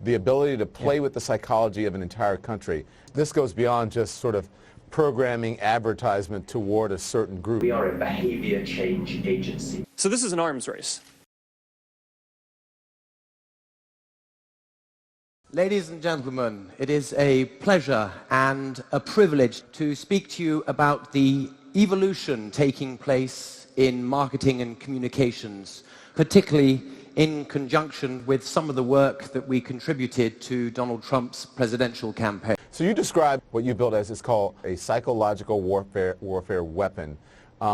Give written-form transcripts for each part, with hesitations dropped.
the ability to play with the psychology of an entire country. This goes beyond just sort of programming advertisement toward a certain group. We are a behavior change agency. So this is an arms race. Ladies and gentlemen, it is a pleasure and a privilege to speak to you about the evolution taking place in marketing and communications, particularly in conjunction with some of the work that we contributed to Donald Trump's presidential campaign. So you describe what you built as it's called a psychological warfare weapon,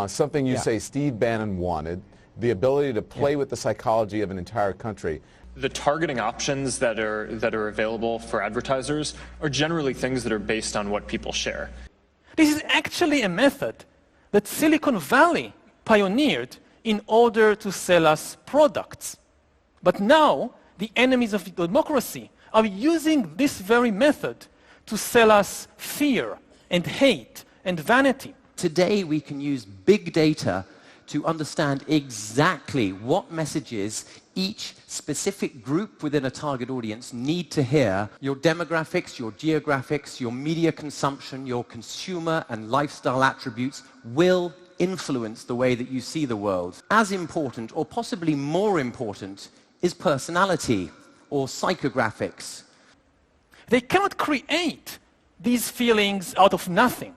something you say Steve Bannon wanted, the ability to play with the psychology of an entire country. The targeting options that are available for advertisers are generally things that are based on what people share. This is actually a method that Silicon Valley pioneered in order to sell us products. But now, the enemies of democracy are using this very method to sell us fear and hate and vanity. Today, we can use big data to understand exactly what messages each specific group within a target audience need to hear. Your demographics, your geographics, your media consumption, your consumer and lifestyle attributes will influence the way that you see the world. As important, or possibly more important, is personality or psychographics. They cannot create these feelings out of nothing.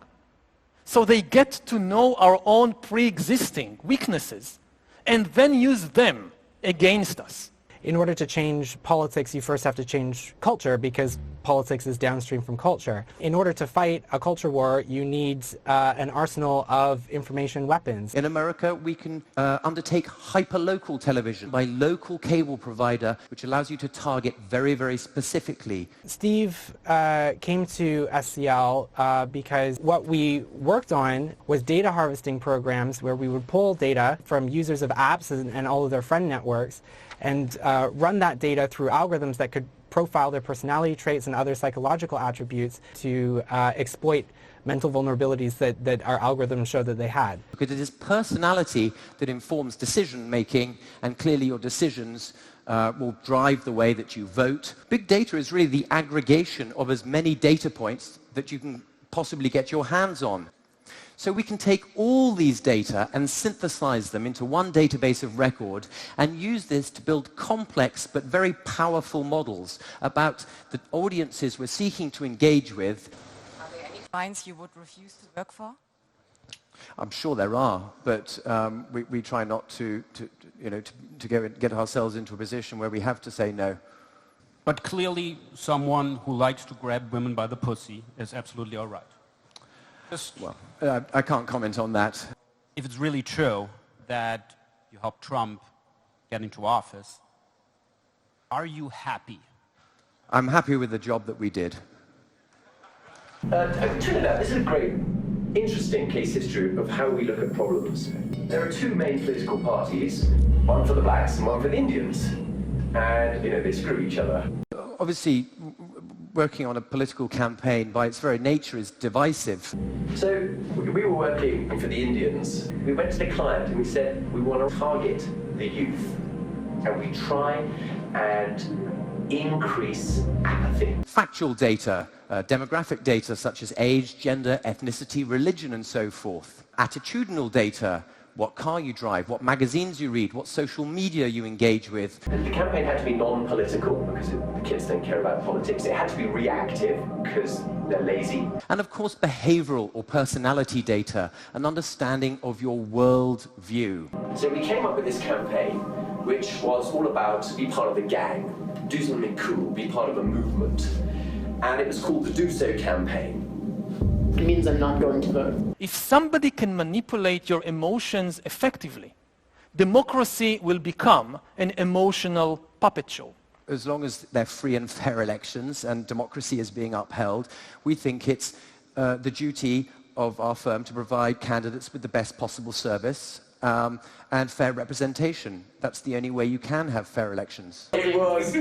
So they get to know our own pre-existing weaknesses and then use them against us. In order to change politics, you first have to change culture, because politics is downstream from culture. In order to fight a culture war, you need an arsenal of information weapons. In America, we can undertake hyperlocal television by local cable provider, which allows you to target very, very specifically. Steve came to SCL because what we worked on was data harvesting programs where we would pull data from users of apps and all of their friend networks and run that data through algorithms that could profile their personality traits and other psychological attributes to exploit mental vulnerabilities that our algorithms showed that they had. Because it is personality that informs decision-making, and clearly your decisions will drive the way that you vote. Big data is really the aggregation of as many data points that you can possibly get your hands on. So we can take all these data and synthesize them into one database of record and use this to build complex but very powerful models about the audiences we're seeking to engage with. Are there any clients you would refuse to work for? I'm sure there are, but we try not to get ourselves into a position where we have to say no. But clearly someone who likes to grab women by the pussy is absolutely all right. Well, I can't comment on that. If it's really true that you helped Trump get into office, are you happy? I'm happy with the job that we did. Trinidad, this is a great, interesting case history of how we look at problems. There are two main political parties, one for the blacks and one for the Indians. And, they screw each other. Obviously, working on a political campaign by its very nature is divisive. So we were working for the Indians. We went to the client and we said, we want to target the youth. And we try and increase apathy. Factual data, demographic data such as age, gender, ethnicity, religion, and so forth. Attitudinal data, what car you drive, what magazines you read, what social media you engage with. The campaign had to be non-political because the kids don't care about politics. It had to be reactive because they're lazy. And of course, behavioral or personality data, an understanding of your world view. So we came up with this campaign, which was all about be part of the gang, do something cool, be part of a movement. And it was called the Do So campaign. It means I'm not going to vote. If somebody can manipulate your emotions effectively, democracy will become an emotional puppet show. As long as they're free and fair elections and democracy is being upheld, we think it's the duty of our firm to provide candidates with the best possible service and fair representation. That's the only way you can have fair elections. It was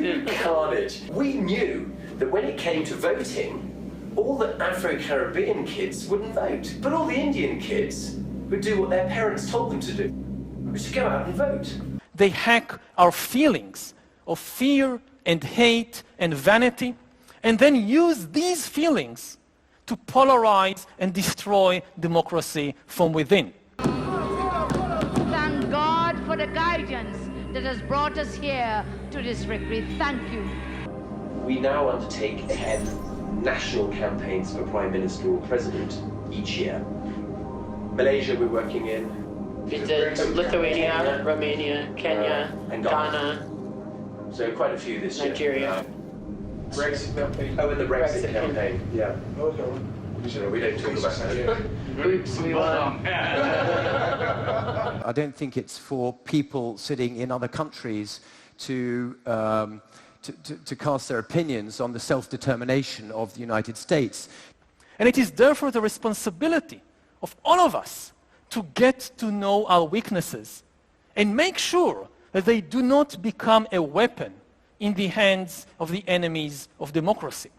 carnage. We knew that when it came to voting, all the Afro-Caribbean kids wouldn't vote, but all the Indian kids would do what their parents told them to do, which is to go out and vote. They hack our feelings of fear, and hate and vanity, and then use these feelings to polarize and destroy democracy from within. Thank God for the guidance that has brought us here to this victory. Thank you. We now undertake 10 national campaigns for Prime Minister or President each year. Malaysia we're working in. Lithuania, Romania, Kenya, and Ghana. So quite a few this year. Nigeria. Brexit campaign. Oh, and the Brexit campaign. Yeah. Okay. We don't talk about that. Oops, we won. I don't think it's for people sitting in other countries to cast their opinions on the self-determination of the United States. And it is therefore the responsibility of all of us to get to know our weaknesses and make sure that they do not become a weapon in the hands of the enemies of democracy.